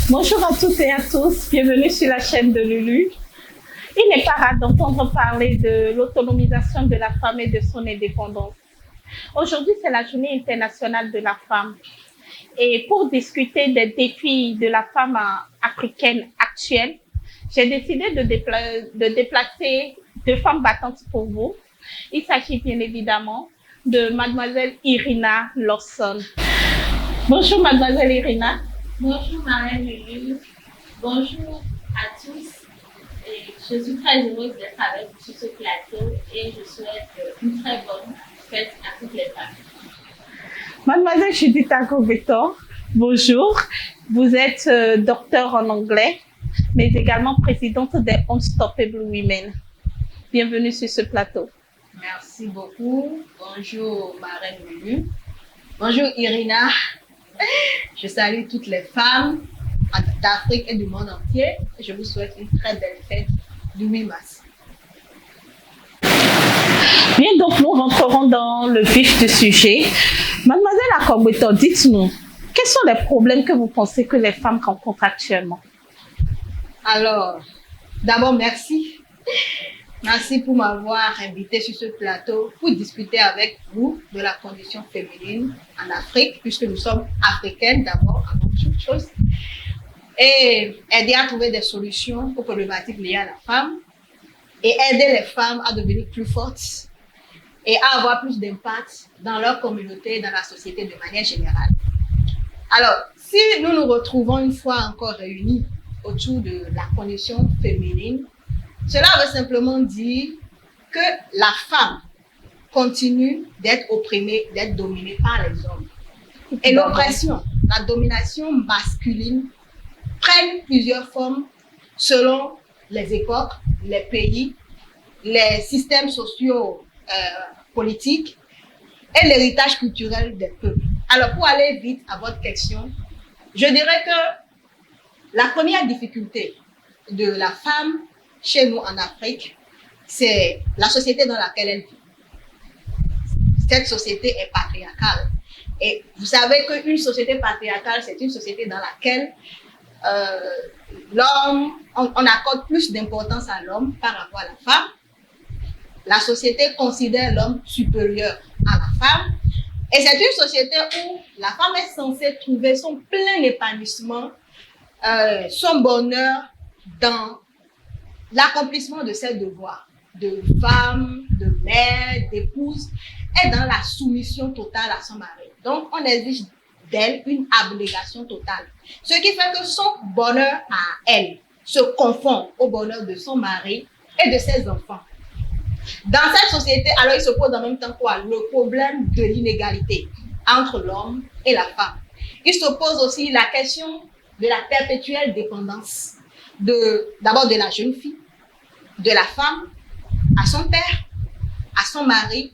Bonjour à toutes et à tous, bienvenue sur la chaîne de Lulu. Il n'est pas rare d'entendre parler de l'autonomisation de la femme et de son indépendance. Aujourd'hui, c'est la journée internationale de la femme. Et pour discuter des défis de la femme africaine actuelle, j'ai décidé de déplacer deux femmes battantes pour vous. Il s'agit bien évidemment de mademoiselle Irina Lawson. Bonjour mademoiselle Irina. Bonjour Marraine Lulu, bonjour à tous. Et je suis très heureuse d'être avec vous sur ce plateau et je souhaite une très bonne fête à toutes les femmes. Mademoiselle Judith Agobeton, bonjour. Vous êtes docteur en anglais, mais également présidente des Unstoppable Women. Bienvenue sur ce plateau. Merci beaucoup. Bonjour Marraine Lulu. Bonjour Irina. Je salue toutes les femmes d'Afrique et du monde entier. Je vous souhaite une très belle fête du 8 mars. Bien, donc nous rentrerons dans le vif du sujet. Mademoiselle Agobeton, dites-nous, quels sont les problèmes que vous pensez que les femmes rencontrent actuellement? Alors, d'abord, merci. Merci pour m'avoir invité sur ce plateau pour discuter avec vous de la condition féminine en Afrique, puisque nous sommes africaines d'abord, avant toute chose, et aider à trouver des solutions aux problématiques liées à la femme et aider les femmes à devenir plus fortes et à avoir plus d'impact dans leur communauté et dans la société de manière générale. Alors, si nous nous retrouvons une fois encore réunis autour de la condition féminine, cela veut simplement dire que la femme continue d'être opprimée, d'être dominée par les hommes. Et l'oppression, la domination masculine prennent plusieurs formes selon les époques, les pays, les systèmes sociaux, politiques et l'héritage culturel des peuples. Alors, pour aller vite à votre question, je dirais que la première difficulté de la femme chez nous en Afrique, c'est la société dans laquelle elle vit. Cette société est patriarcale. Et vous savez qu'une société patriarcale, c'est une société dans laquelle l'homme, on accorde plus d'importance à l'homme par rapport à la femme. La société considère l'homme supérieur à la femme. Et c'est une société où la femme est censée trouver son plein épanouissement, son bonheur dans l'accomplissement de ses devoirs de femme, de mère, d'épouse, est dans la soumission totale à son mari. Donc, on exige d'elle une abnégation totale. Ce qui fait que son bonheur à elle se confond au bonheur de son mari et de ses enfants. Dans cette société, alors il se pose en même temps quoi? Le problème de l'inégalité entre l'homme et la femme. Il se pose aussi la question de la perpétuelle dépendance d'abord de la jeune fille, de la femme, à son père, à son mari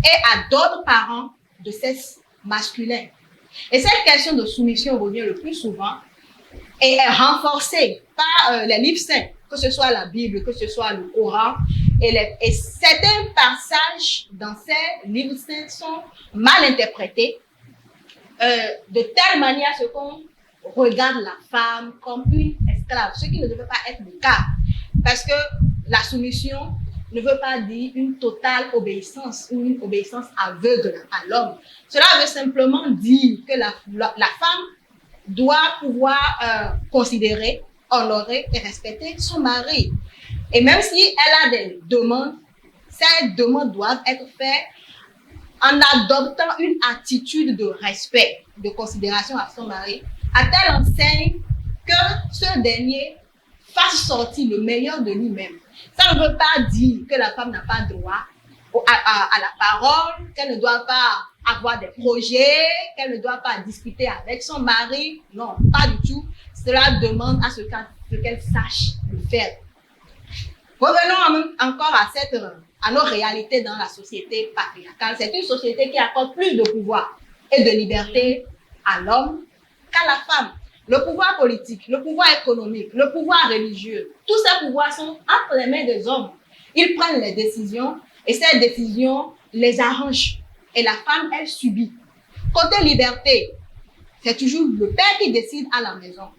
et à d'autres parents de sexe masculin. Et cette question de soumission revient le plus souvent et est renforcée par les livres saints, que ce soit la Bible, que ce soit le Coran. Et certains passages dans ces livres saints sont mal interprétés de telle manière à ce qu'on regarde la femme comme une esclave, ce qui ne devait pas être le cas. Parce que la soumission ne veut pas dire une totale obéissance ou une obéissance aveugle à l'homme. Cela veut simplement dire que la femme doit pouvoir considérer, honorer et respecter son mari. Et même si elle a des demandes, ces demandes doivent être faites en adoptant une attitude de respect, de considération à son mari, à telle enseigne que ce dernier fasse sortir le meilleur de lui-même. Ça ne veut pas dire que la femme n'a pas droit à la parole, qu'elle ne doit pas avoir des projets, qu'elle ne doit pas discuter avec son mari. Non, pas du tout. Cela demande à ce qu'elle sache le faire. Revenons encore à nos réalités dans la société patriarcale. C'est une société qui accorde plus de pouvoir et de liberté à l'homme qu'à la femme. Le pouvoir politique, le pouvoir économique, le pouvoir religieux, tous ces pouvoirs sont entre les mains des hommes. Ils prennent les décisions et ces décisions les arrangent. Et la femme, elle subit. Côté liberté, c'est toujours le père qui décide à la maison.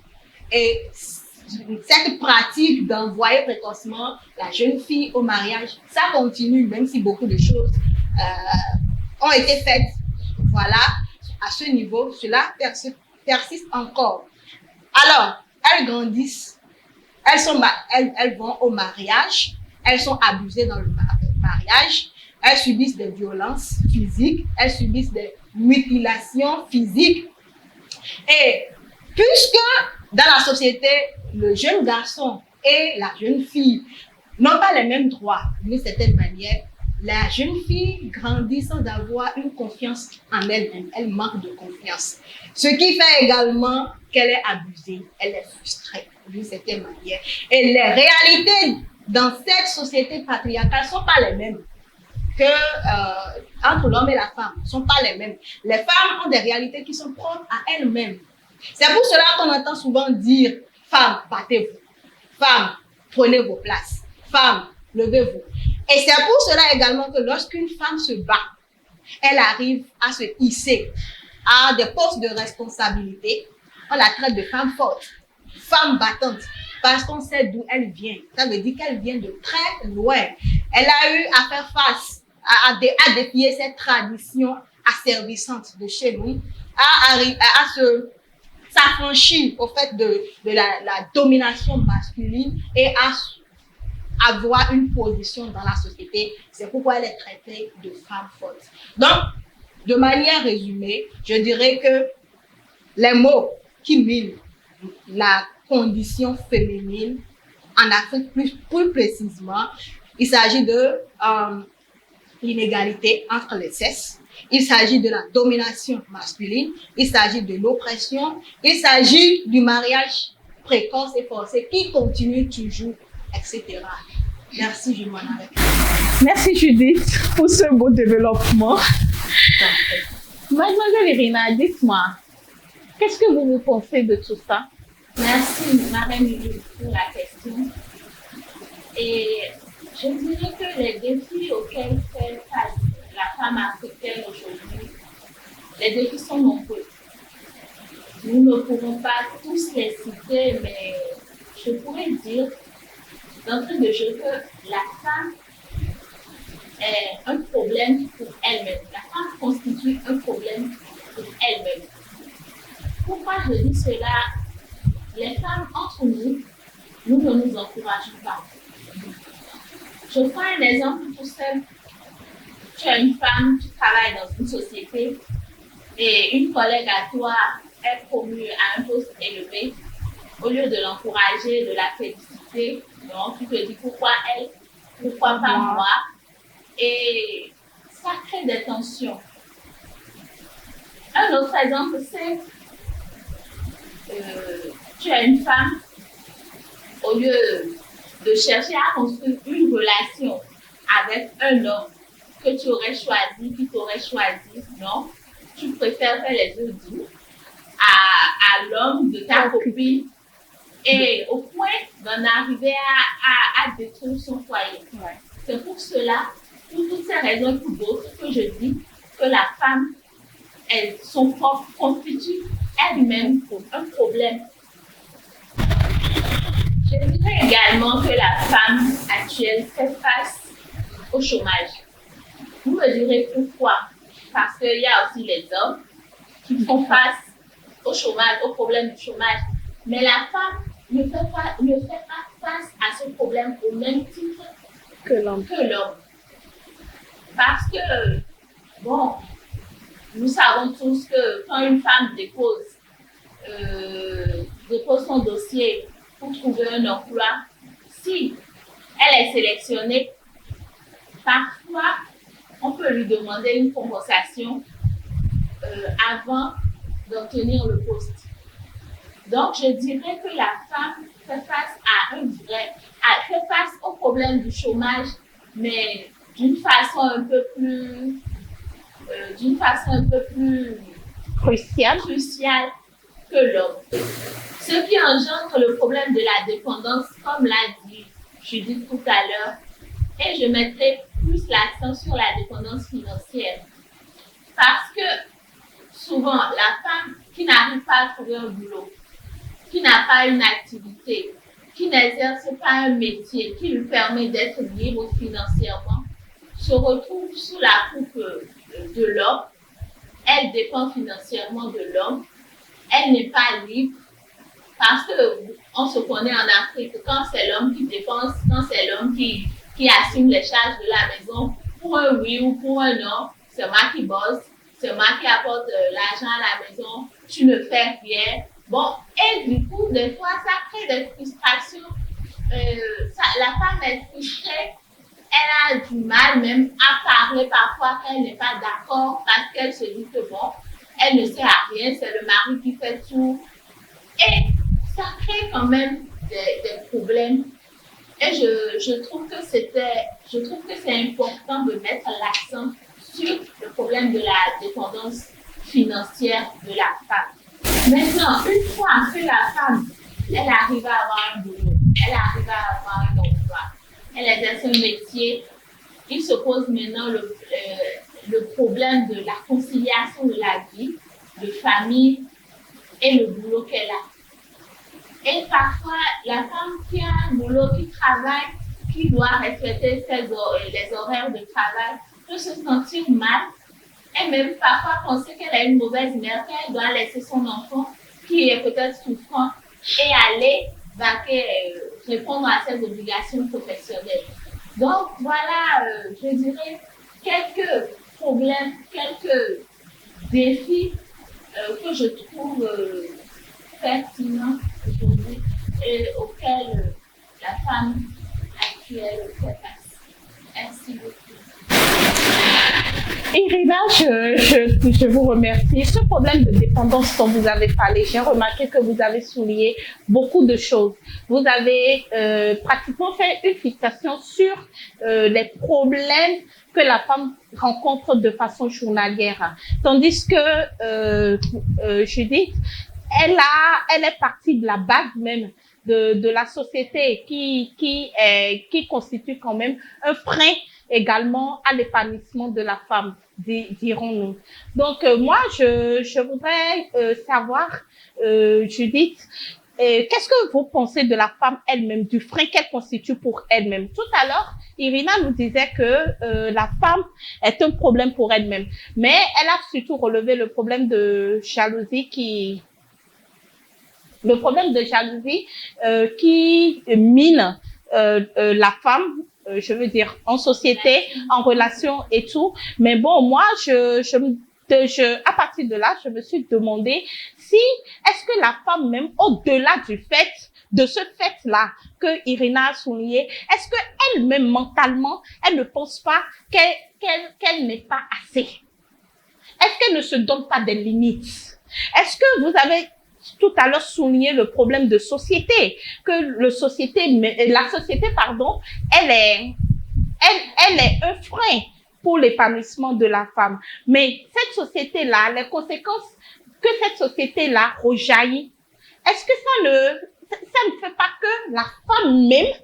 Et cette pratique d'envoyer précocement la jeune fille au mariage, ça continue, même si beaucoup de choses ont été faites. Voilà, à ce niveau, cela persiste encore. Alors, elles grandissent, elles vont au mariage, elles sont abusées dans le mariage, elles subissent des violences physiques, elles subissent des mutilations physiques. Et puisque dans la société, le jeune garçon et la jeune fille n'ont pas les mêmes droits d'une certaine manière, la jeune fille grandit sans avoir une confiance en elle-même. Elle manque de confiance. Ce qui fait également qu'elle est abusée, elle est frustrée d'une certaine manière. Et les réalités dans cette société patriarcale ne sont pas les mêmes que entre l'homme et la femme. Ne sont pas les mêmes. Les femmes ont des réalités qui sont propres à elles-mêmes. C'est pour cela qu'on entend souvent dire « Femmes, battez-vous. Femmes, prenez vos places. Femmes, levez-vous. » Et c'est pour cela également que lorsqu'une femme se bat, elle arrive à se hisser à des postes de responsabilité. On la traite de femme forte, femme battante, parce qu'on sait d'où elle vient. Ça veut dire qu'elle vient de très loin. Elle a eu à faire face, à défier cette tradition asservissante de chez nous, à s'affranchir au fait de la domination masculine et à avoir une position dans la société. C'est pourquoi elle est traitée de femme forte. Donc, de manière résumée, je dirais que les mots qui minent la condition féminine en Afrique plus précisément, il s'agit de l'inégalité entre les sexes, il s'agit de la domination masculine, il s'agit de l'oppression, il s'agit du mariage précoce et forcé qui continue toujours, etc. Merci, je m'en arrête. Merci Judith pour ce beau développement. Mademoiselle Irina, dites-moi, qu'est-ce que vous pensez de tout ça? Merci, Marraine Lulu, pour la question. Et je dirais que les défis auxquels fait face la femme africaine aujourd'hui, les défis sont nombreux. Nous ne pourrons pas tous les citer, mais je pourrais dire d'entrée de jeu que la femme est un problème pour elle-même. La femme constitue un problème pour elle-même. Pourquoi je dis cela? Les femmes entre nous, nous ne nous encourageons pas. Je prends un exemple tout simple. Tu es une femme, tu travailles dans une société et une collègue à toi est promue à un poste élevé. Au lieu de l'encourager, de la féliciter, donc tu te dis pourquoi elle, pourquoi pas moi, et ça crée des tensions. Un autre exemple, c'est tu es une femme, au lieu de chercher à construire une relation avec un homme que tu aurais choisi, qui t'aurait choisi, non, tu préfères faire les œufs doux à l'homme de ta copine et au point d'en arriver à détruire son foyer. Ouais. C'est pour cela, pour toutes ces raisons et pour d'autres, que je dis que la femme, son propre constitue elle-même un problème. Je dirais également que la femme actuelle fait face au chômage. Vous me direz pourquoi? Parce qu'il y a aussi les hommes qui font face au chômage, au problème du chômage. Mais la femme ne fait pas face à ce problème au même titre que l'homme. Parce que, bon, nous savons tous que quand une femme dépose son dossier pour trouver un emploi, si elle est sélectionnée, parfois, on peut lui demander une compensation avant d'obtenir le poste. Donc, je dirais que la femme fait face au problème du chômage, mais d'une façon un peu plus cruciale que l'homme. Ce qui engendre le problème de la dépendance, comme l'a dit Judith tout à l'heure, et je mettrai plus l'accent sur la dépendance financière. Parce que souvent, la femme qui n'arrive pas à trouver un boulot qui n'a pas une activité, qui n'exerce pas un métier qui lui permet d'être libre financièrement, se retrouve sous la coupe de l'homme. Elle dépend financièrement de l'homme. Elle n'est pas libre parce qu'on se connaît en Afrique. Quand c'est l'homme qui dépense, quand c'est l'homme qui assume les charges de la maison, pour un oui ou pour un non, c'est moi qui bosse, c'est moi qui apporte l'argent à la maison, tu ne fais rien. Bon, et du coup, des fois, ça crée des frustrations. La femme est frustrée, elle a du mal même à parler parfois qu'elle n'est pas d'accord parce qu'elle se dit que bon, elle ne sert à rien, c'est le mari qui fait tout. Et ça crée quand même des problèmes. Et je trouve que c'est important de mettre l'accent sur le problème de la dépendance financière de la femme. Maintenant, une fois que la femme, elle arrive à avoir un boulot, elle arrive à avoir un emploi, elle exerce un métier, il se pose maintenant le problème de la conciliation de la vie, de famille et le boulot qu'elle a. Et parfois, la femme qui a un boulot, qui travaille, qui doit respecter les horaires de travail, peut se sentir mal et même parfois penser qu'elle a une mauvaise mère, qu'elle doit laisser son enfant qui est peut-être souffrant et aller répondre à ses obligations professionnelles. Donc voilà, je dirais quelques problèmes, quelques défis que je trouve pertinents aujourd'hui et auxquels la femme actuelle fait face. Merci beaucoup. Irina, je vous remercie. Ce problème de dépendance dont vous avez parlé, j'ai remarqué que vous avez souligné beaucoup de choses. Vous avez pratiquement fait une fixation sur les problèmes que la femme rencontre de façon journalière. Tandis que Judith, elle est partie de la base même de la société qui constitue quand même un frein également à l'épanouissement de la femme, dirons-nous. Donc, moi, je voudrais savoir, Judith, qu'est-ce que vous pensez de la femme elle-même, du frein qu'elle constitue pour elle-même? Tout à l'heure, Irina nous disait que la femme est un problème pour elle-même, mais elle a surtout relevé le problème de jalousie qui mine la femme, je veux dire, en société, en relation et tout. Mais bon, moi, à partir de là, je me suis demandé si, est-ce que la femme même, au-delà de ce fait-là que Irina a souligné, est-ce que elle-même, mentalement, elle ne pense pas qu'elle n'est pas assez? Est-ce qu'elle ne se donne pas des limites? Est-ce que vous avez tout à l'heure souligné le problème de société, que la société, elle est un frein pour l'épanouissement de la femme. Mais cette société-là, les conséquences que cette société-là rejaillit, est-ce que ça ne fait pas que la femme même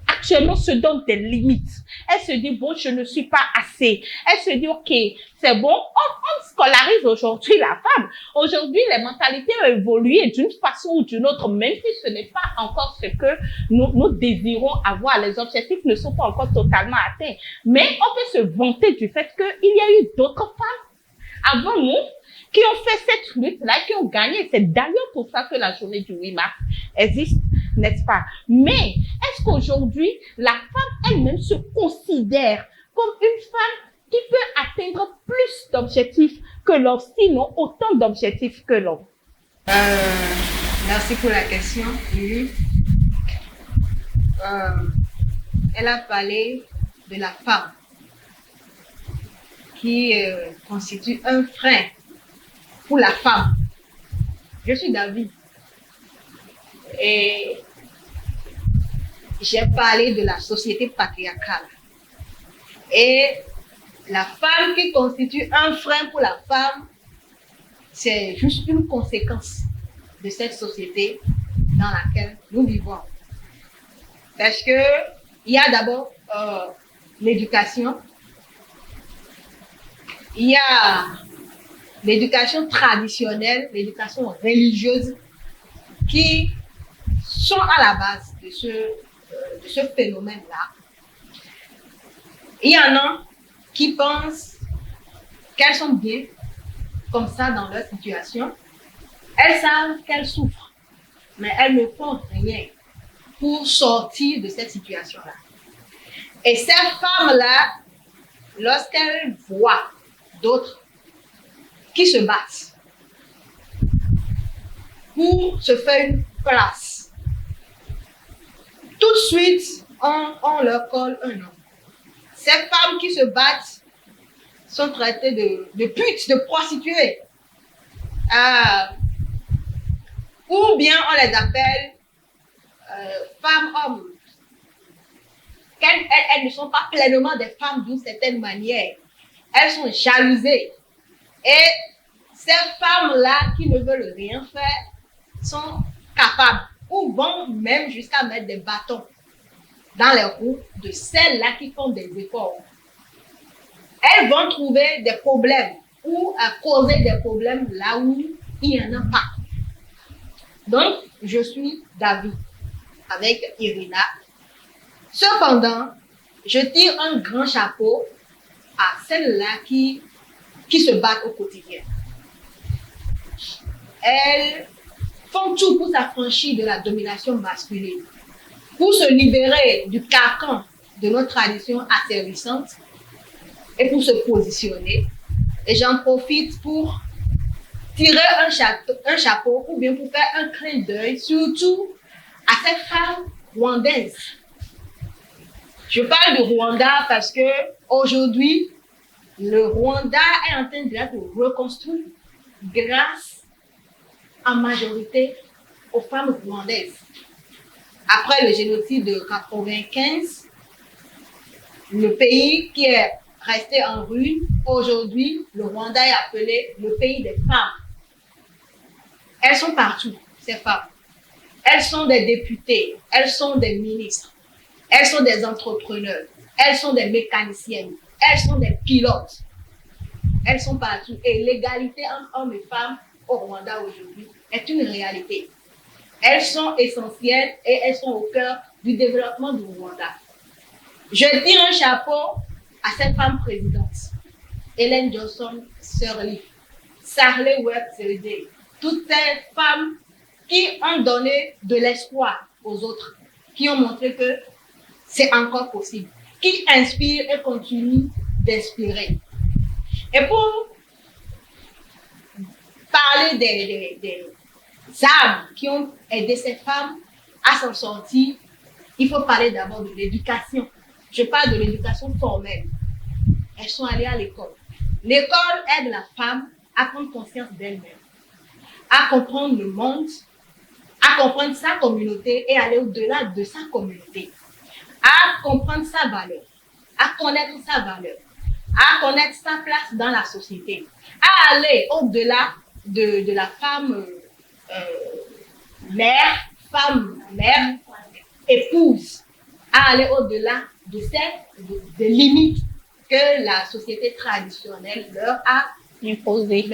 actuellement se donne des limites? Elle se dit, bon, je ne suis pas assez. Elle se dit, ok, c'est bon. On scolarise aujourd'hui la femme. Aujourd'hui, les mentalités ont évolué d'une façon ou d'une autre, même si ce n'est pas encore ce que nous désirons avoir. Les objectifs ne sont pas encore totalement atteints. Mais on peut se vanter du fait qu'il y a eu d'autres femmes avant nous qui ont fait cette lutte-là, qui ont gagné. C'est d'ailleurs pour ça que la journée du 8 mars existe, n'est-ce pas? Mais est-ce qu'aujourd'hui, la femme elle-même se considère comme une femme qui peut atteindre plus d'objectifs que l'homme, sinon autant d'objectifs que l'homme? Merci pour la question, Lulu. Elle a parlé de la femme qui constitue un frein pour la femme. Je suis d'avis. Et j'ai parlé de la société patriarcale. Et la femme qui constitue un frein pour la femme, c'est juste une conséquence de cette société dans laquelle nous vivons. Parce que il y a d'abord l'éducation. Il y a l'éducation traditionnelle, l'éducation religieuse qui sont à la base de ce phénomène-là. Il y en a qui pensent qu'elles sont bien comme ça dans leur situation. Elles savent qu'elles souffrent, mais elles ne font rien pour sortir de cette situation-là. Et ces femmes-là, lorsqu'elles voient d'autres qui se battent pour se faire une place, tout de suite, on leur colle un nom. Ces femmes qui se battent sont traitées de putes, de prostituées. Ou bien on les appelle femmes-hommes. Elles ne sont pas pleinement des femmes d'une certaine manière. Elles sont jalousées. Et ces femmes-là qui ne veulent rien faire sont capables ou vont même jusqu'à mettre des bâtons dans les roues de celles-là qui font des efforts. Elles vont trouver des problèmes ou causer des problèmes là où il n'y en a pas. Donc, je suis d'avis avec Irina. Cependant, je tire un grand chapeau à celles-là qui se battent au quotidien. Elles font tout pour s'affranchir de la domination masculine, pour se libérer du carcan de notre tradition asservissante et pour se positionner. Et j'en profite pour tirer un chapeau ou bien pour faire un clin d'œil, surtout à ces femmes rwandaises. Je parle du Rwanda parce que aujourd'hui, le Rwanda est en train d'être reconstruit grâce en majorité aux femmes rwandaises. Après le génocide de 1995, le pays qui est resté en ruine, aujourd'hui, le Rwanda est appelé le pays des femmes. Elles sont partout, ces femmes. Elles sont des députés, elles sont des ministres, elles sont des entrepreneurs, elles sont des mécaniciennes, elles sont des pilotes. Elles sont partout. Et l'égalité entre hommes et femmes au Rwanda aujourd'hui est une réalité. Elles sont essentielles et elles sont au cœur du développement du Rwanda. Je tire un chapeau à cette femme présidente, Ellen Johnson Sirleaf, Sarley Webb Zewde, toutes ces femmes qui ont donné de l'espoir aux autres, qui ont montré que c'est encore possible, qui inspirent et continuent d'inspirer. Et pour parler des armes qui ont aidé ces femmes à s'en sortir, il faut parler d'abord de l'éducation. Je parle de l'éducation formelle. Elles sont allées à l'école. L'école aide la femme à prendre conscience d'elle-même, à comprendre le monde, à comprendre sa communauté et aller au-delà de sa communauté, à comprendre sa valeur, à connaître sa valeur, à connaître sa place dans la société, à aller au-delà de la femme mère, épouse, à aller au-delà des limites que la société traditionnelle leur a imposées.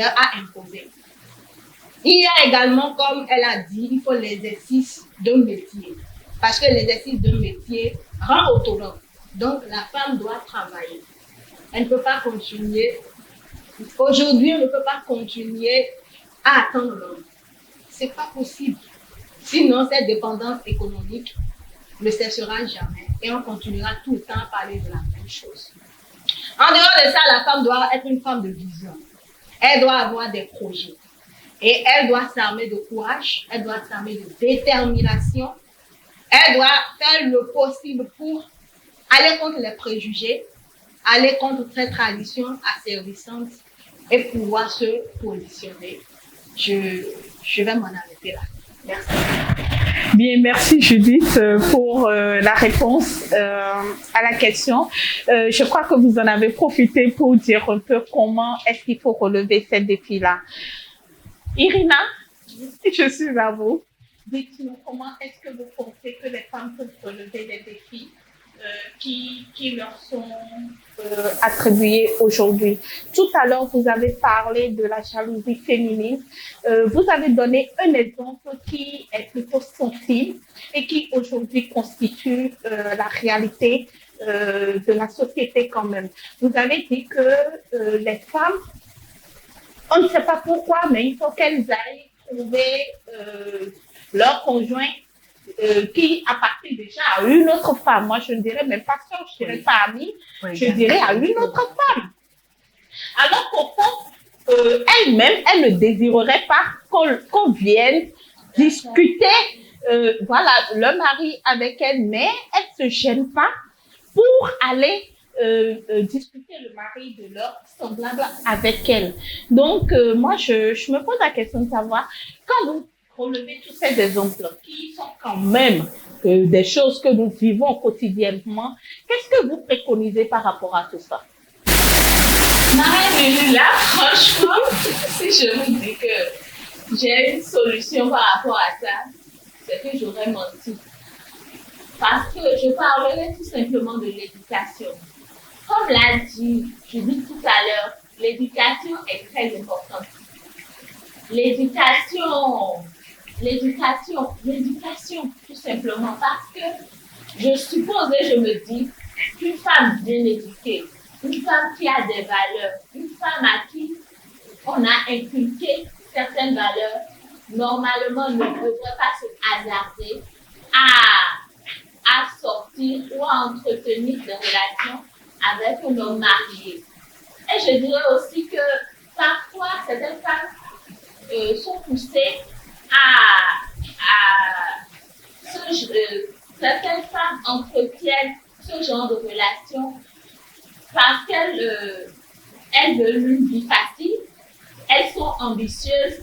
Il y a également, comme elle a dit, il faut l'exercice d'un métier. Parce que l'exercice d'un métier rend autonome. Donc, la femme doit travailler. Elle ne peut pas continuer. Aujourd'hui, on ne peut pas continuer à attendre l'homme. Ce n'est pas possible. Sinon, cette dépendance économique ne cessera jamais. Et on continuera tout le temps à parler de la même chose. En dehors de ça, la femme doit être une femme de vision. Elle doit avoir des projets. Et elle doit s'armer de courage, elle doit s'armer de détermination. Elle doit faire le possible pour aller contre les préjugés, aller contre cette tradition asservissante et pouvoir se positionner. Je vais m'en arrêter là. Merci. Bien, merci Judith pour la réponse à la question. Je crois que vous en avez profité pour dire un peu comment est-ce qu'il faut relever ces défis-là. Irina, je suis à vous. Dites-nous comment est-ce que vous pensez que les femmes peuvent relever les défis qui leur sont attribuées aujourd'hui. Tout à l'heure, vous avez parlé de la jalousie féminine. Vous avez donné un exemple qui est plutôt sensible et qui aujourd'hui constitue la réalité de la société quand même. Vous avez dit que les femmes, on ne sait pas pourquoi, mais il faut qu'elles aillent trouver leur conjoint qui appartient déjà à une autre femme. Moi, je ne dirais même pas sœur, je ne dirais pas amie, je dirais à une autre femme. Alors qu'au fond, elle-même, elle ne désirerait pas qu'on vienne discuter voilà, le mari avec elle, mais elle ne se gêne pas pour aller discuter le mari de leur semblable avec elle. Donc, moi, je me pose la question de savoir, quand vous relevez tous ces exemples qui sont quand même des choses que nous vivons quotidiennement, qu'est-ce que vous préconisez par rapport à tout ça? Marie, là, franchement, si je vous dis que j'ai une solution par rapport à ça, c'est que j'aurais menti. Parce que je parlerai tout simplement de l'éducation. Comme l'a dit Judith tout à l'heure, l'éducation est très importante. L'éducation, tout simplement, parce que je suppose et je me dis qu'une femme bien éduquée, une femme qui a des valeurs, une femme à qui on a inculqué certaines valeurs, normalement ne devrait pas se hasarder à sortir ou à entretenir des relations avec un homme marié. Et je dirais aussi que parfois certaines femmes sont poussées certaines femmes entretiennent ce genre de relation parce qu'elles veulent une vie facile, elles sont ambitieuses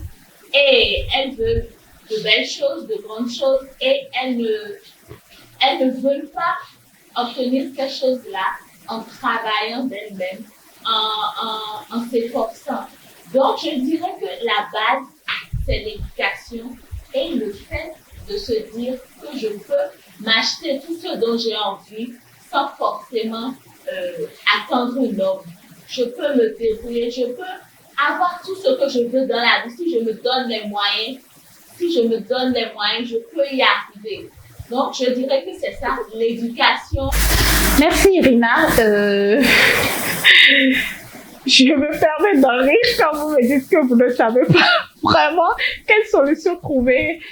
et elles veulent de belles choses, de grandes choses et elles ne veulent pas obtenir ces choses-là en travaillant d'elles-mêmes, en s'efforçant. Donc, je dirais que la base, c'est l'éducation et le fait de se dire que je peux m'acheter tout ce dont j'ai envie sans forcément attendre une homme. Je peux me débrouiller, je peux avoir tout ce que je veux dans la vie. Si je me donne les moyens, je peux y arriver. Donc, je dirais que c'est ça, l'éducation. Merci Irina. Je me permets d'en rire quand vous me dites que vous ne savez pas vraiment quelle solution trouver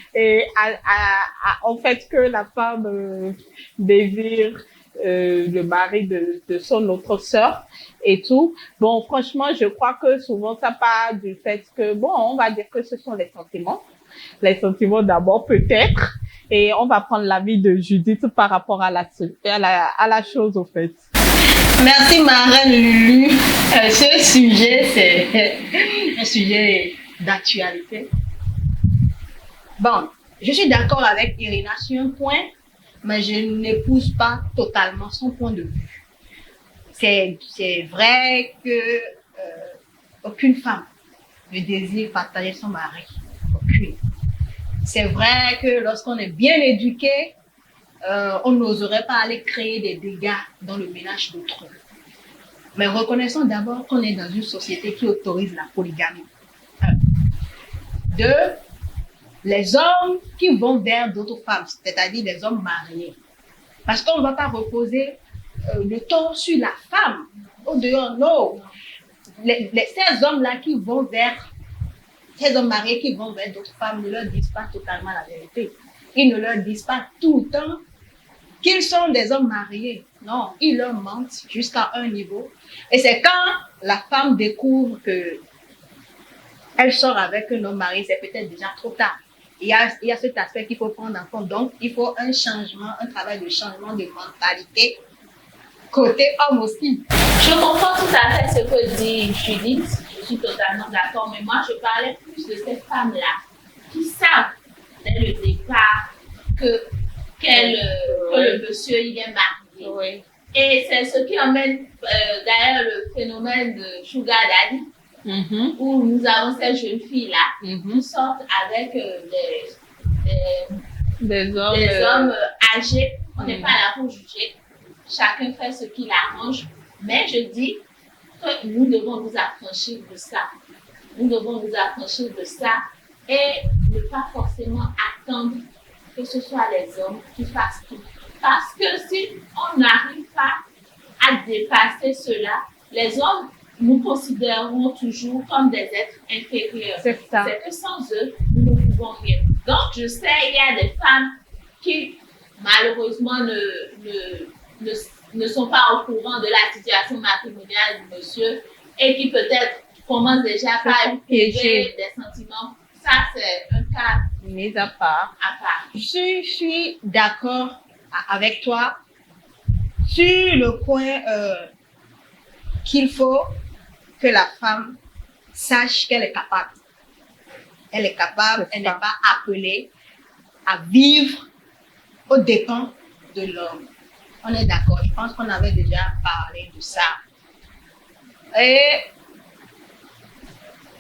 en fait que la femme désire le mari de son autre sœur et tout. Bon, franchement, je crois que souvent ça part du fait que, bon, on va dire que ce sont les sentiments. Les sentiments d'abord peut-être. Et on va prendre l'avis de Judith par rapport à la chose au fait. Merci Marraine Lulu. Ce sujet, c'est un sujet d'actualité. Bon, je suis d'accord avec Irina sur un point, mais je n'épouse pas totalement son point de vue. C'est vrai que aucune femme ne désire partager son mari. Aucune. C'est vrai que lorsqu'on est bien éduqué, on n'oserait pas aller créer des dégâts dans le ménage d'autrui. Mais reconnaissons d'abord qu'on est dans une société qui autorise la polygamie. 2, les hommes qui vont vers d'autres femmes, c'est-à-dire les hommes mariés. Parce qu'on ne va pas reposer le tort sur la femme. Au dehors, non. Ces hommes-là qui vont vers, ces hommes mariés qui vont vers d'autres femmes ne leur disent pas totalement la vérité. Ils ne leur disent pas tout le temps qu'ils sont des hommes mariés. Non, ils leur mentent jusqu'à un niveau. Et c'est quand la femme découvre que elle sort avec un homme marié, c'est peut-être déjà trop tard. Il y a cet aspect qu'il faut prendre en compte. Donc, il faut un changement, un travail de changement de mentalité côté homme aussi. Je comprends tout à fait ce que dit Judith. Je suis totalement d'accord. Mais moi, je parlais plus de ces femmes-là qui savent dès le départ que le monsieur il est marié. Oui. Et c'est ce qui emmène d'ailleurs le phénomène de Sugar Daddy, où nous avons ces jeunes filles-là qui sortent avec des hommes âgés. On n'est pas là pour juger. chacun fait ce qui l'arrange. Mais je dis que nous devons nous affranchir de ça. Nous devons nous affranchir de ça et ne pas forcément attendre que ce soit les hommes qui fassent tout. Parce que si on n'arrive pas à dépasser cela, les hommes nous considéreront toujours comme des êtres inférieurs. C'est ça. C'est que sans eux, nous ne pouvons rien. Donc, je sais, il y a des femmes qui, malheureusement, ne sont pas au courant de la situation matrimoniale du monsieur et qui peut-être commencent déjà par éprouver des sentiments. Ça, c'est un cas mis à part. Je suis d'accord avec toi sur le point qu'il faut que la femme sache qu'elle est capable. Elle est capable, elle n'est pas appelée à vivre aux dépens de l'homme. On est d'accord, je pense qu'on avait déjà parlé de ça. Et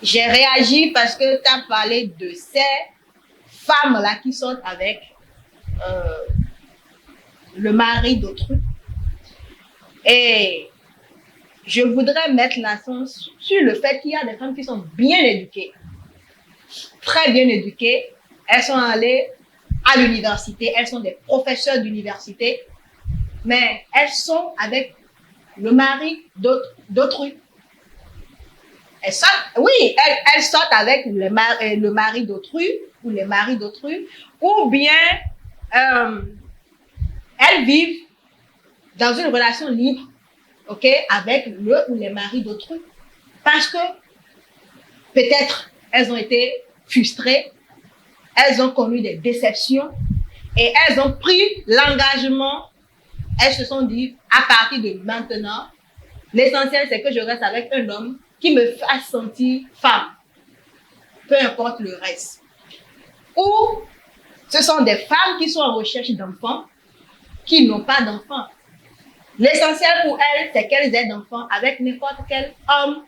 j'ai réagi parce que tu as parlé de ces femmes-là qui sortent avec le mari d'autrui. Et je voudrais mettre l'accent sur le fait qu'il y a des femmes qui sont bien éduquées, très bien éduquées. Elles sont allées à l'université, elles sont des professeurs d'université, mais elles sont avec le mari d'autrui. Elles sortent avec le mari d'autrui ou les maris d'autrui, ou bien elles vivent dans une relation libre, ok, avec le ou les maris d'autrui, parce que peut-être elles ont été frustrées, elles ont connu des déceptions et elles ont pris l'engagement. Elles se sont dit, à partir de maintenant, l'essentiel c'est que je reste avec un homme qui me fasse sentir femme, peu importe le reste. Ou ce sont des femmes qui sont en recherche d'enfants, qui n'ont pas d'enfants. L'essentiel pour elles, c'est qu'elles aient d'enfants avec n'importe quel homme.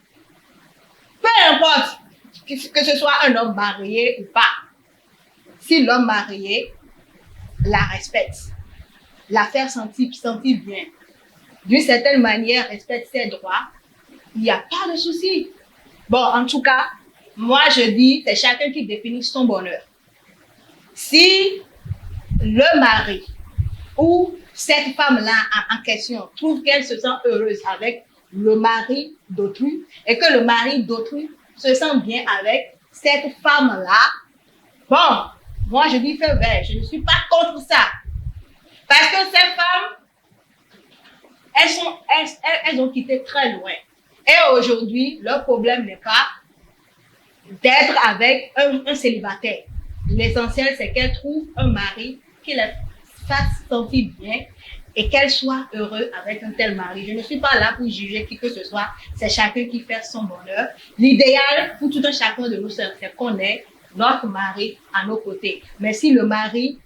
Peu importe que ce soit un homme marié ou pas. Si l'homme marié la respecte, la faire sentir bien, d'une certaine manière respecte ses droits, il n'y a pas de souci. Bon, en tout cas, moi je dis, c'est chacun qui définit son bonheur. Si le mari ou cette femme-là en question trouve qu'elle se sent heureuse avec le mari d'autrui et que le mari d'autrui se sent bien avec cette femme-là, bon, moi je dis feu vert, je ne suis pas contre ça. Parce que ces femmes, elles ont quitté très loin. Et aujourd'hui, leur problème n'est pas d'être avec un célibataire. L'essentiel, c'est qu'elles trouvent un mari qui les fasse sentir bien et qu'elle soit heureuse avec un tel mari. Je ne suis pas là pour juger qui que ce soit. C'est chacun qui fait son bonheur. L'idéal pour tout un chacun de nous, c'est qu'on ait notre mari à nos côtés. Mais si le mari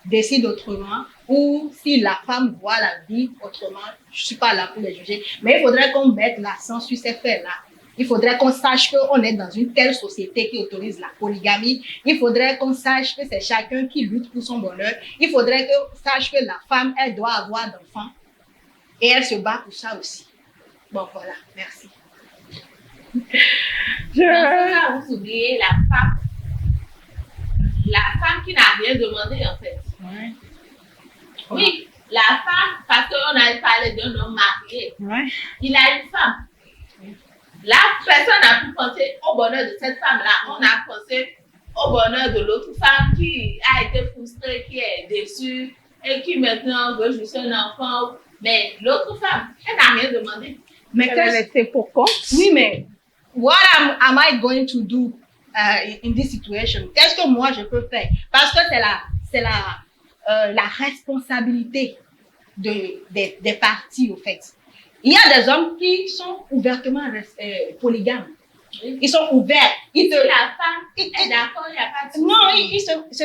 décide autrement ou si la femme voit la vie autrement, je ne suis pas là pour les juger. Mais il faudrait qu'on mette l'accent sur ces faits-là. Il faudrait qu'on sache qu'on est dans une telle société qui autorise la polygamie. Il faudrait qu'on sache que c'est chacun qui lutte pour son bonheur. Il faudrait qu'on sache que la femme, elle doit avoir d'enfants. Et elle se bat pour ça aussi. Bon, voilà. Merci. Là, vous oubliez la femme qui n'a rien demandé, en fait. Ouais. Oui, la femme, parce qu'on avait parlé d'un homme marié. Ouais. Il a une femme. La personne n'a pu penser au bonheur de cette femme-là. On a pensé au bonheur de l'autre femme qui a été frustrée, qui est déçue et qui maintenant veut juste un enfant. Mais l'autre femme, elle n'a rien demandé. Mais elle est laissée pour compte. Oui, mais what am I going to do in this situation? Qu'est-ce que moi je peux faire? Parce que c'est la responsabilité des parties, au fait. Il y a des hommes qui sont ouvertement polygames. Ils sont ouverts. Si la femme est d'accord, il n'y a pas de souci. Non, ce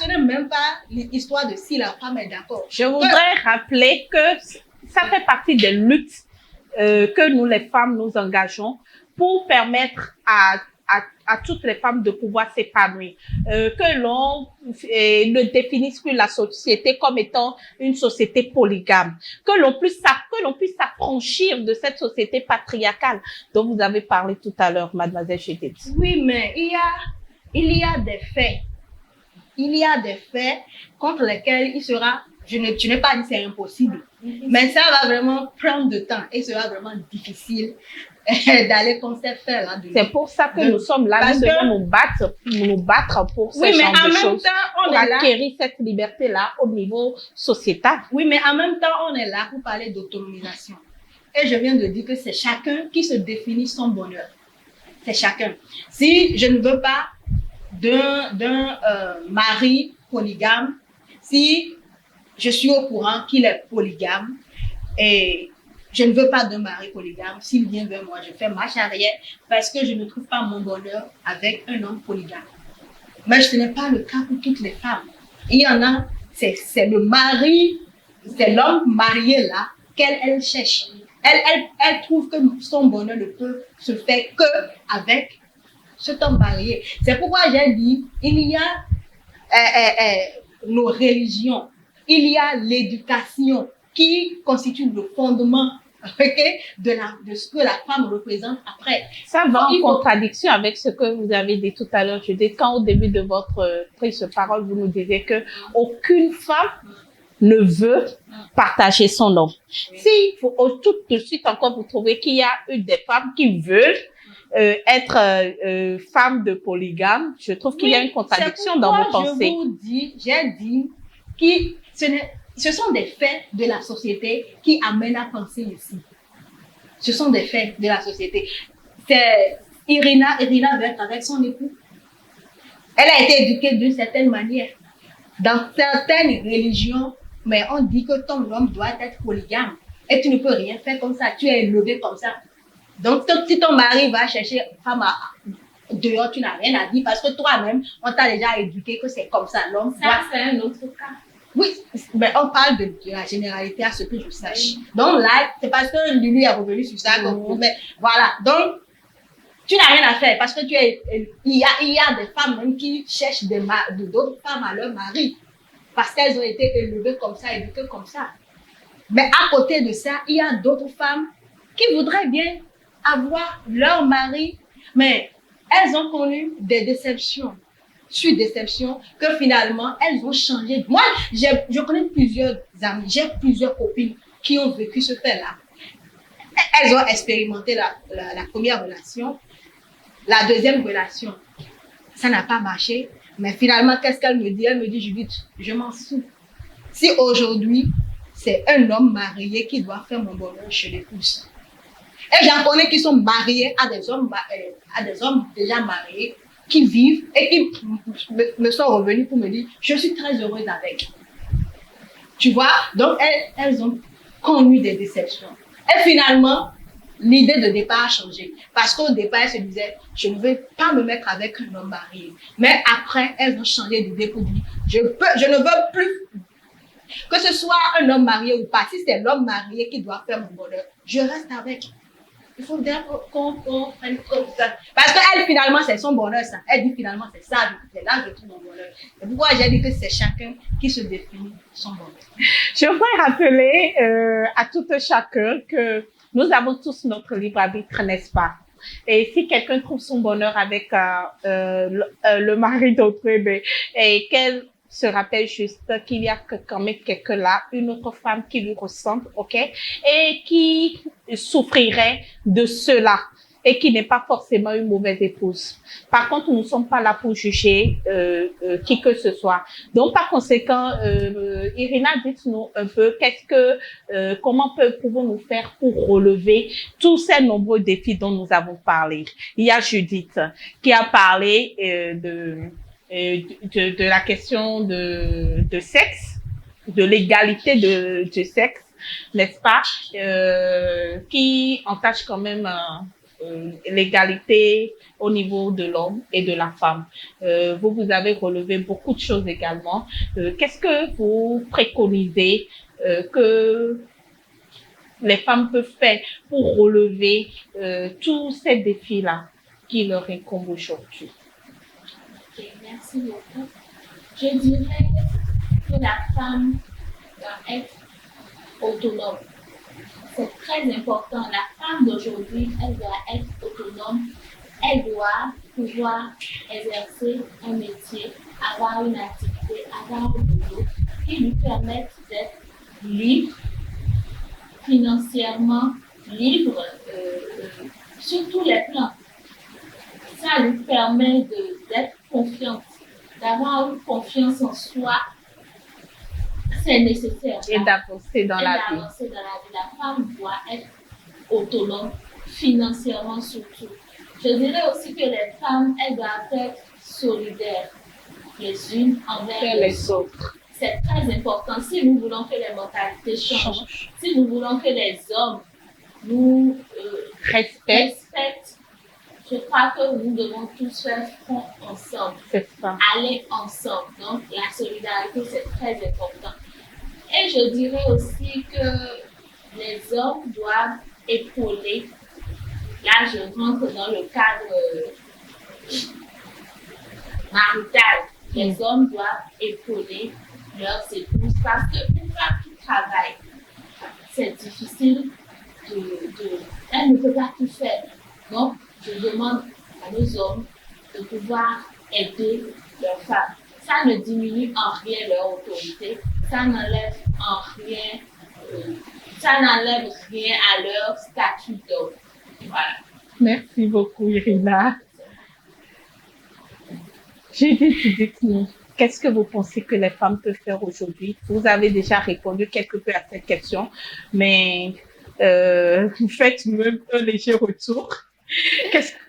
n'est même pas l'histoire de si la femme est d'accord. Je voudrais rappeler que ça fait partie des luttes que nous, les femmes, nous engageons pour permettre à à toutes les femmes de pouvoir s'épanouir, que l'on ne définisse plus la société comme étant une société polygame, que l'on puisse s'affranchir de cette société patriarcale dont vous avez parlé tout à l'heure, mademoiselle Chédid. Oui, mais il y a des faits. Il y a des faits contre lesquels il sera, je n'ai pas dit c'est impossible, mais ça va vraiment prendre du temps et sera vraiment difficile d'aller contre ces faits-là. C'est pour ça que nous sommes là, nous devons nous battre pour ce genre de choses, pour acquérir cette liberté-là au niveau sociétal. Oui, mais en même temps, on est là pour parler d'autonomisation. Et je viens de dire que c'est chacun qui se définit son bonheur. C'est chacun. Si je ne veux pas d'un mari polygame, si je suis au courant qu'il est polygame et je ne veux pas d'un mari polygame, s'il vient vers moi, je fais marche arrière parce que je ne trouve pas mon bonheur avec un homme polygame. Mais ce n'est pas le cas pour toutes les femmes. Il y en a, c'est le mari, c'est l'homme marié là qu'elle cherche. Elle trouve que son bonheur ne peut se faire que avec cet homme marié. C'est pourquoi j'ai dit, il y a nos religions, il y a l'éducation qui constitue le fondement de ce que la femme représente après. Ça va en contradiction avec ce que vous avez dit tout à l'heure. Je dis, quand au début de votre prise de parole, vous nous disiez que aucune femme ne veut partager son homme. Si tout de suite encore vous trouvez qu'il y a eu des femmes qui veulent être femmes de polygame, je trouve qu'il y a une contradiction dans vos pensées. J'ai dit que ce sont des faits de la société qui amènent à penser ici. Ce sont des faits de la société. C'est Irina Vert avec son époux. Elle a été éduquée d'une certaine manière. Dans certaines religions, mais on dit que ton homme doit être polygame et tu ne peux rien faire comme ça. Tu es élevé comme ça. Donc, si ton mari va chercher femme dehors, tu n'as rien à dire parce que toi-même, on t'a déjà éduqué que c'est comme ça. L'homme ça, c'est un autre cas. Oui, mais on parle de la généralité à ce que je sache. Donc là, c'est parce que Lulu est revenu sur ça. Mais voilà. Donc, tu n'as rien à faire parce que il y a des femmes même qui cherchent d'autres femmes à leur mari parce qu'elles ont été élevées comme ça, éduquées comme ça. Mais à côté de ça, il y a d'autres femmes qui voudraient bien avoir leur mari, mais elles ont connu des déceptions sur déception que finalement, elles ont changé. Moi, je connais plusieurs amis, j'ai plusieurs copines qui ont vécu ce fait-là. Elles ont expérimenté la première relation, la deuxième relation. Ça n'a pas marché, mais finalement, qu'est-ce qu'elle me dit? Elle me dit, Judith, je m'en fous. Si aujourd'hui, c'est un homme marié qui doit faire mon bonheur, je l'épouse. Et j'en connais qui sont mariés à des hommes déjà mariés, qui vivent et qui me sont revenus pour me dire, je suis très heureuse avec. Tu vois, donc elles ont connu des déceptions. Et finalement, l'idée de départ a changé. Parce qu'au départ, elles se disaient, je ne veux pas me mettre avec un homme marié. Mais après, elles ont changé d'idée pour dire, je ne veux plus que ce soit un homme marié ou pas. Si c'est l'homme marié qui doit faire mon bonheur, je reste avec. Il faut bien qu'on prenne comme ça. Parce qu'elle, finalement, c'est son bonheur, ça. Elle dit, finalement, c'est ça. C'est là que je trouve mon bonheur. Et pourquoi j'ai dit que c'est chacun qui se définit son bonheur. Je voudrais rappeler à tout un chacun que nous avons tous notre libre arbitre, n'est-ce pas? Et si quelqu'un trouve son bonheur avec le mari d'autrui, et qu'elle se rappelle juste qu'il y a quand même quelqu'un là, une autre femme qui lui ressemble, ok, et qui souffrirait de cela et qui n'est pas forcément une mauvaise épouse. Par contre, nous ne sommes pas là pour juger qui que ce soit. Donc, par conséquent, Irina, dites-nous un peu comment pouvons-nous faire pour relever tous ces nombreux défis dont nous avons parlé. Il y a Judith qui a parlé de la question de sexe, de l'égalité de sexe, n'est-ce pas, qui entache quand même l'égalité au niveau de l'homme et de la femme. Vous avez relevé beaucoup de choses également. Qu'est-ce que vous préconisez que les femmes peuvent faire pour relever tous ces défis-là? qui leur incombe aujourd'hui? Ok, merci beaucoup. Je dirais que la femme doit être autonome. C'est très important. La femme d'aujourd'hui, elle doit être autonome. Elle doit pouvoir exercer un métier, avoir une activité, avoir un boulot qui lui permette d'être libre, financièrement libre, sur tous les plans. Ça lui permet d'être confiante, d'avoir une confiance en soi. C'est nécessaire. Et d'avancer dans la vie. La femme doit être autonome, financièrement surtout. Je dirais aussi que les femmes, elles doivent être solidaires les unes envers les autres. C'est très important si nous voulons que les mentalités changent, si nous voulons que les hommes nous respectent. Je crois que nous devons tous faire front ensemble, aller ensemble. Donc, la solidarité, c'est très important. Et je dirais aussi que les hommes doivent épauler. Là, je rentre dans le cadre marital. Les hommes doivent épauler leurs épouses parce qu'une femme qui travaille, c'est difficile elle ne peut pas tout faire. Donc, je demande à nos hommes de pouvoir aider leurs femmes. Ça ne diminue en rien leur autorité, ça n'enlève rien à leur statut d'homme. Voilà. Merci beaucoup, Irina. Judith, dites-nous, qu'est-ce que vous pensez que les femmes peuvent faire aujourd'hui? Vous avez déjà répondu quelque peu à cette question, mais vous faites même un léger retour.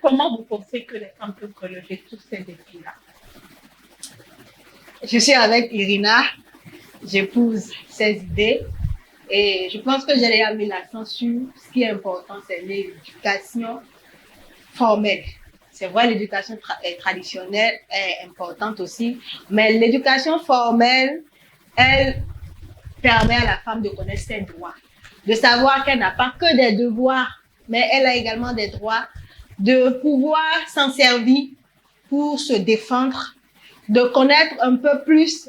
Comment vous pensez que les femmes peuvent relever tous ces défis-là? Je suis avec Irina, j'épouse ses idées et je pense que j'ai déjà mis l'accent sur ce qui est important, c'est l'éducation formelle. C'est vrai, l'éducation traditionnelle est importante aussi, mais l'éducation formelle, elle permet à la femme de connaître ses droits, de savoir qu'elle n'a pas que des devoirs, mais elle a également des droits, de pouvoir s'en servir pour se défendre, de connaître un peu plus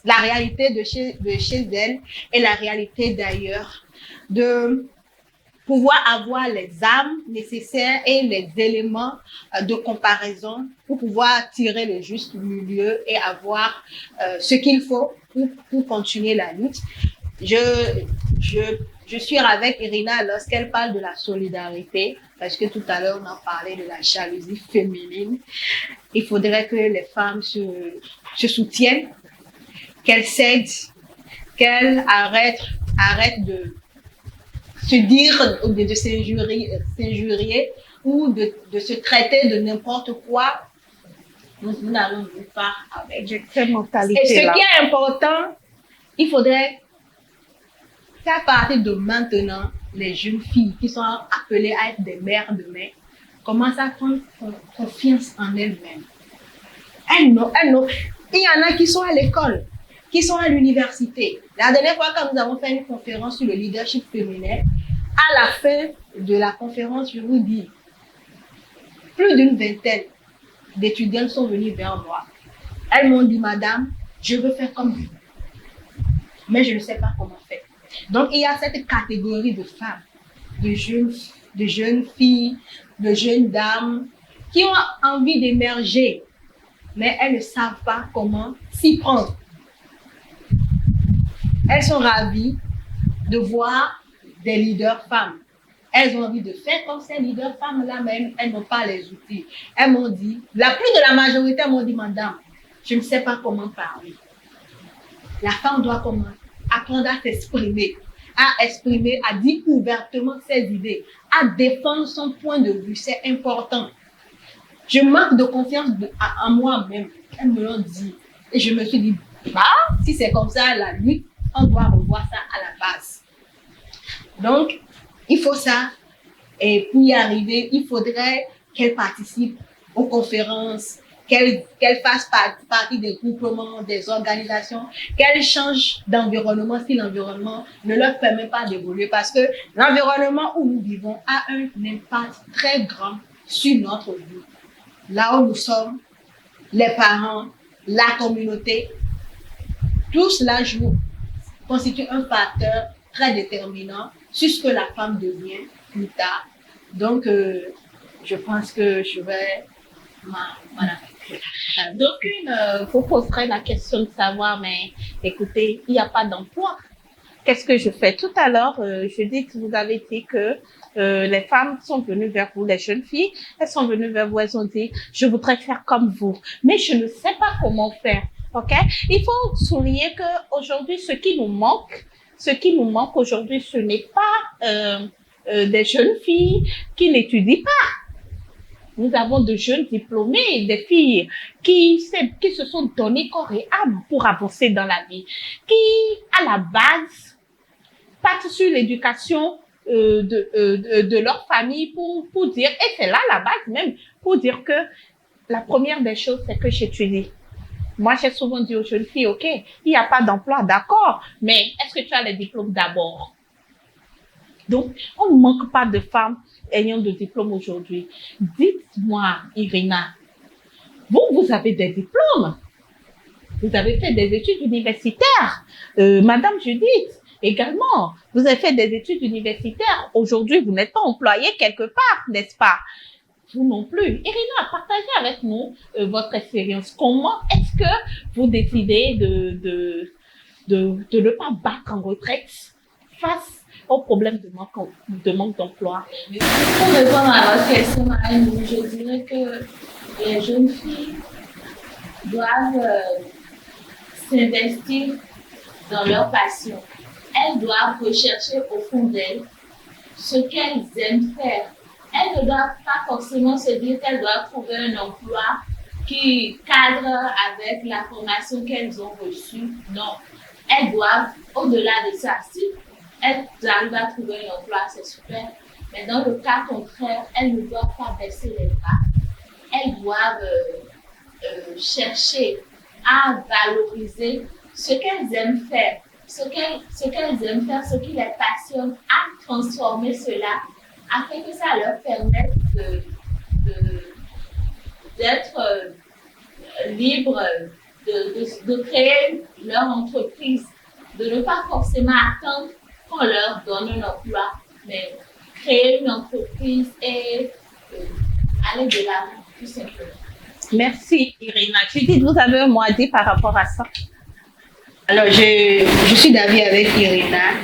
la réalité de chez elle et la réalité d'ailleurs, de pouvoir avoir les armes nécessaires et les éléments de comparaison pour pouvoir tirer le juste milieu et avoir ce qu'il faut pour continuer la lutte. Je suis avec Irina lorsqu'elle parle de la solidarité, parce que tout à l'heure on a parlé de la jalousie féminine. Il faudrait que les femmes se soutiennent, qu'elles s'aident, qu'elles arrêtent de se dire ou de s'injurier ou de se traiter de n'importe quoi. Nous n'allons pas avec cette mentalité-là. Et ce qui est important, il faudrait qu'à partir de maintenant, les jeunes filles qui sont appelées à être des mères demain commencent à prendre confiance en elles-mêmes. Il y en a qui sont à l'école, qui sont à l'université. La dernière fois, quand nous avons fait une conférence sur le leadership féminin, à la fin de la conférence, je vous dis, plus d'une vingtaine d'étudiantes sont venues vers moi. Elles m'ont dit, madame, je veux faire comme vous, mais je ne sais pas comment faire. Donc, il y a cette catégorie de femmes, de jeunes filles, de jeunes dames qui ont envie d'émerger, mais elles ne savent pas comment s'y prendre. Elles sont ravies de voir des leaders femmes. Elles ont envie de faire comme ces leaders femmes-là, mais elles n'ont pas les outils. Elles m'ont dit, plus de la majorité m'ont dit, madame, je ne sais pas comment parler. La femme doit apprendre à s'exprimer, à dire ouvertement ses idées, à défendre son point de vue. C'est important. Je manque de confiance en moi-même. Elles me l'ont dit. Et je me suis dit, si c'est comme ça, la lutte, on doit revoir ça à la base. Donc, il faut ça. Et pour y arriver, il faudrait qu'elle participe aux conférences, qu'elle fasse partie des groupements, des organisations, qu'elle change d'environnement si l'environnement ne leur permet pas d'évoluer. Parce que l'environnement où nous vivons a un impact très grand sur notre vie. Là où nous sommes, les parents, la communauté, tout cela constitue un facteur très déterminant sur ce que la femme devient plus tard. Donc, je pense que je vais m'en arrêter. D'aucuns vous poseraient la question de savoir, mais écoutez, il n'y a pas d'emploi. Qu'est-ce que je fais? Tout à l'heure, Judith, vous avez dit que les femmes sont venues vers vous, les jeunes filles, elles sont venues vers vous, elles ont dit, je voudrais faire comme vous, mais je ne sais pas comment faire. Ok? Il faut souligner que aujourd'hui, ce qui nous manque aujourd'hui, ce n'est pas des jeunes filles qui n'étudient pas. Nous avons de jeunes diplômés, des filles qui se sont données corps et âme pour avancer dans la vie, qui, à la base, partent sur l'éducation de leur famille pour dire, et c'est là la base même, pour dire que la première des choses, c'est que j'étudie. Moi, j'ai souvent dit aux jeunes filles, OK, il n'y a pas d'emploi, d'accord, mais est-ce que tu as les diplômes d'abord? Donc, on ne manque pas de femmes ayant de diplômes aujourd'hui. Dites-moi, Irina, vous avez des diplômes. Vous avez fait des études universitaires. Madame Judith, également, vous avez fait des études universitaires. Aujourd'hui, vous n'êtes pas employée quelque part, n'est-ce pas? Vous non plus. Irina, partagez avec nous votre expérience. Comment est-ce que vous décidez de ne pas battre en retraite face au problème de manque d'emploi? Pour répondre à votre question, Marine, je dirais que les jeunes filles doivent s'investir dans leur passion. Elles doivent rechercher au fond d'elles ce qu'elles aiment faire. Elles ne doivent pas forcément se dire qu'elles doivent trouver un emploi qui cadre avec la formation qu'elles ont reçue. Non, elles doivent, au-delà de ça, si elles arrivent à trouver un emploi, c'est super. Mais dans le cas contraire, elles ne doivent pas baisser les bras. Elles doivent chercher à valoriser ce qu'elles aiment faire, ce qu'elles aiment faire, ce qui les passionne, à transformer cela afin que ça leur permette d'être libres, de créer leur entreprise, de ne pas forcément attendre qu'on leur donne un emploi, mais créer une entreprise et aller de l'avant, tout simplement. Merci, Irina. Judith, vous avez un mot à dire par rapport à ça? Alors, je suis d'avis avec Irina.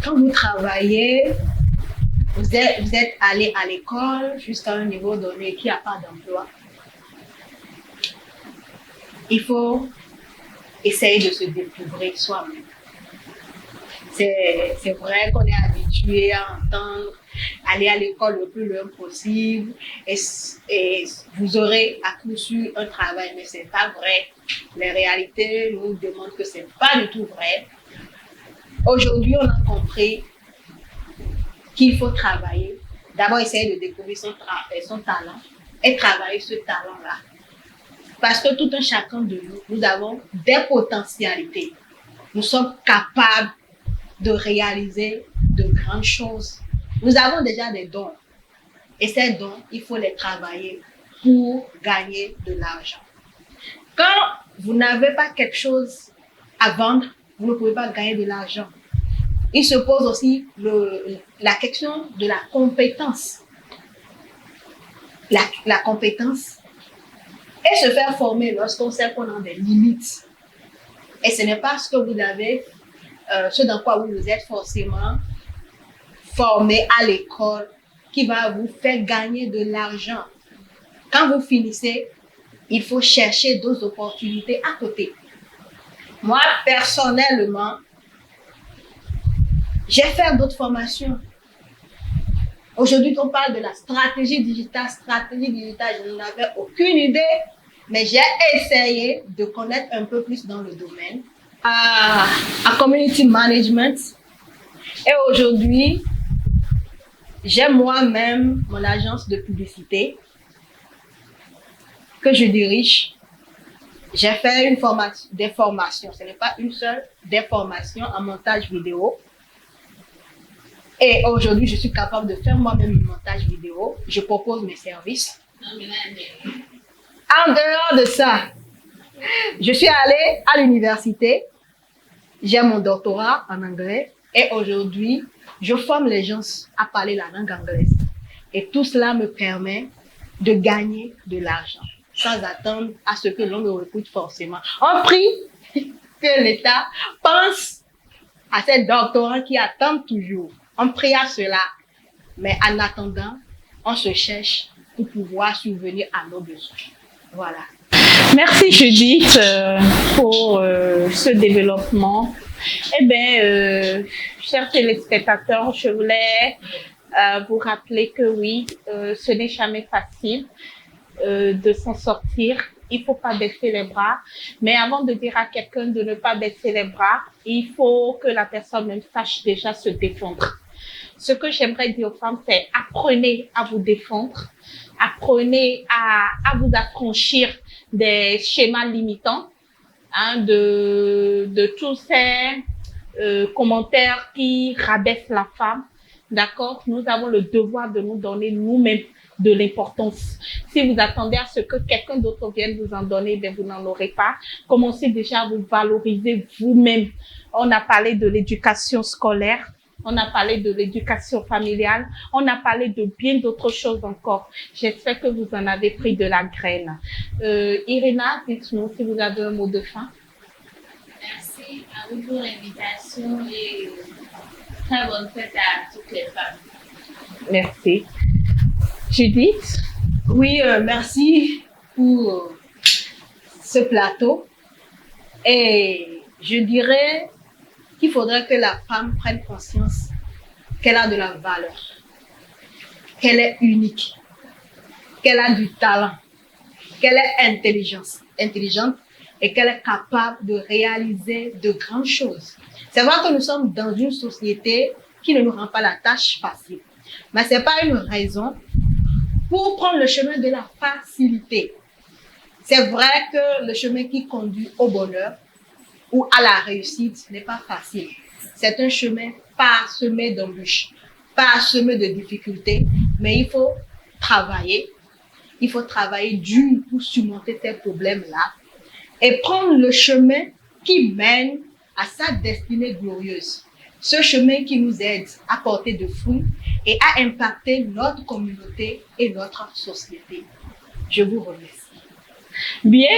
Quand vous travaillez, vous êtes allé à l'école jusqu'à un niveau donné qui n'a pas d'emploi. Il faut essayer de se découvrir soi-même. C'est vrai qu'on est habitué à entendre aller à l'école le plus loin possible et vous aurez à coup sûr un travail, mais ce n'est pas vrai. Les réalités nous démontrent que ce n'est pas du tout vrai. Aujourd'hui, on a compris qu'il faut travailler. D'abord, essayer de découvrir son talent et travailler ce talent-là. Parce que tout un chacun de nous avons des potentialités. Nous sommes capables de réaliser de grandes choses. Nous avons déjà des dons. Et ces dons, il faut les travailler pour gagner de l'argent. Quand vous n'avez pas quelque chose à vendre, vous ne pouvez pas gagner de l'argent. Il se pose aussi la question de la compétence. La compétence. Et se faire former lorsqu'on sait qu'on a des limites. Et ce n'est pas ce que vous avez, ce dans quoi vous êtes forcément formé à l'école qui va vous faire gagner de l'argent. Quand vous finissez, il faut chercher d'autres opportunités à côté. Moi, personnellement, j'ai fait d'autres formations. Aujourd'hui, on parle de la stratégie digitale. Je n'en avais aucune idée, mais j'ai essayé de connaître un peu plus dans le domaine. À community management. Et aujourd'hui, j'ai moi-même mon agence de publicité que je dirige. J'ai fait des formations, ce n'est pas une seule, des formations en montage vidéo. Et aujourd'hui, je suis capable de faire moi-même le montage vidéo. Je propose mes services. En dehors de ça, je suis allée à l'université. J'ai mon doctorat en anglais. Et aujourd'hui, je forme les gens à parler la langue anglaise. Et tout cela me permet de gagner de l'argent sans attendre à ce que l'on me recrute forcément. On prie que l'État pense à ces doctorants qui attendent toujours. On prie à cela. Mais en attendant, on se cherche pour pouvoir subvenir à nos besoins. Voilà. Merci Judith pour ce développement. Eh bien, chers téléspectateurs, je voulais vous rappeler que oui, ce n'est jamais facile de s'en sortir. Il ne faut pas baisser les bras. Mais avant de dire à quelqu'un de ne pas baisser les bras, il faut que la personne même sache déjà se défendre. Ce que j'aimerais dire aux femmes, c'est apprenez à vous défendre. Apprenez à vous affranchir des schémas limitants, hein, de tous ces commentaires qui rabaissent la femme. D'accord? Nous avons le devoir de nous donner nous-mêmes de l'importance. Si vous attendez à ce que quelqu'un d'autre vienne vous en donner, ben vous n'en aurez pas. Commencez déjà à vous valoriser vous-même. On a parlé de l'éducation scolaire. On a parlé de l'éducation familiale. On a parlé de bien d'autres choses encore. J'espère que vous en avez pris de la graine. Irina, dites-nous si vous avez un mot de fin. Merci à vous pour l'invitation et très bonne fête à toutes les femmes. Merci. Judith? Oui, merci pour ce plateau. Et je dirais qu'il faudrait que la femme prenne conscience qu'elle a de la valeur, qu'elle est unique, qu'elle a du talent, qu'elle est intelligente et qu'elle est capable de réaliser de grandes choses. C'est vrai que nous sommes dans une société qui ne nous rend pas la tâche facile, mais ce n'est pas une raison pour prendre le chemin de la facilité. C'est vrai que le chemin qui conduit au bonheur ou à la réussite n'est pas facile. C'est un chemin parsemé d'embûches, parsemé de difficultés, mais il faut travailler dur pour surmonter ces problèmes-là et prendre le chemin qui mène à sa destinée glorieuse. Ce chemin qui nous aide à porter de fruits et à impacter notre communauté et notre société. Je vous remercie. Bien,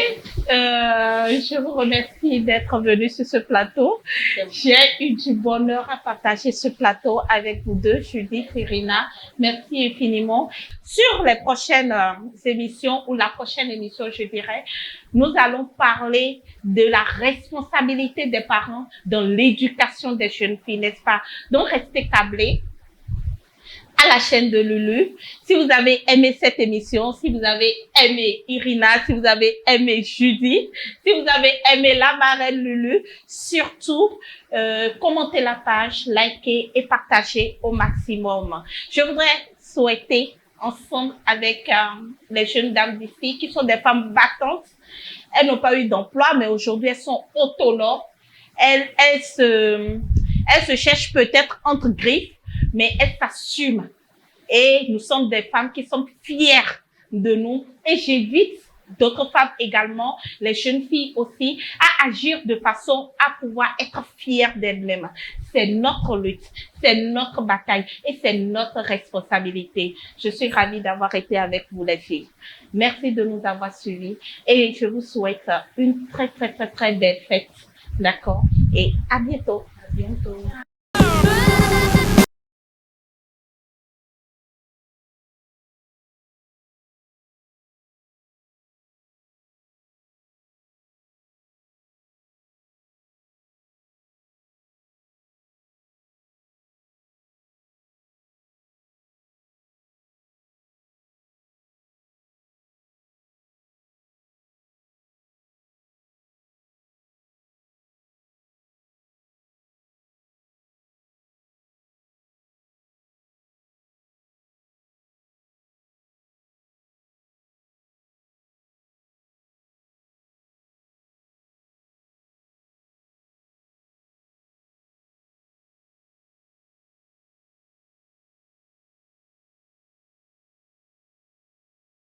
je vous remercie d'être venu sur ce plateau. J'ai eu du bonheur à partager ce plateau avec vous deux, Judith et Irina. Merci infiniment. Sur les prochaines émissions, ou la prochaine émission, je dirais, nous allons parler de la responsabilité des parents dans l'éducation des jeunes filles, n'est-ce pas? Donc, restez câblés à la chaîne de Lulu. Si vous avez aimé cette émission, si vous avez aimé Irina, si vous avez aimé Judith, si vous avez aimé la marraine Lulu, surtout, commentez la page, likez et partagez au maximum. Je voudrais souhaiter ensemble avec les jeunes dames d'ici, qui sont des femmes battantes. Elles n'ont pas eu d'emploi, mais aujourd'hui, elles sont autonomes. Elles se cherchent peut-être entre griffes, mais elles s'assument. Et nous sommes des femmes qui sont fières de nous. Et j'invite d'autres femmes également, les jeunes filles aussi, à agir de façon à pouvoir être fières d'elles-mêmes. C'est notre lutte, c'est notre bataille et c'est notre responsabilité. Je suis ravie d'avoir été avec vous les filles. Merci de nous avoir suivis et je vous souhaite une très belle fête. D'accord? Et à bientôt. À bientôt.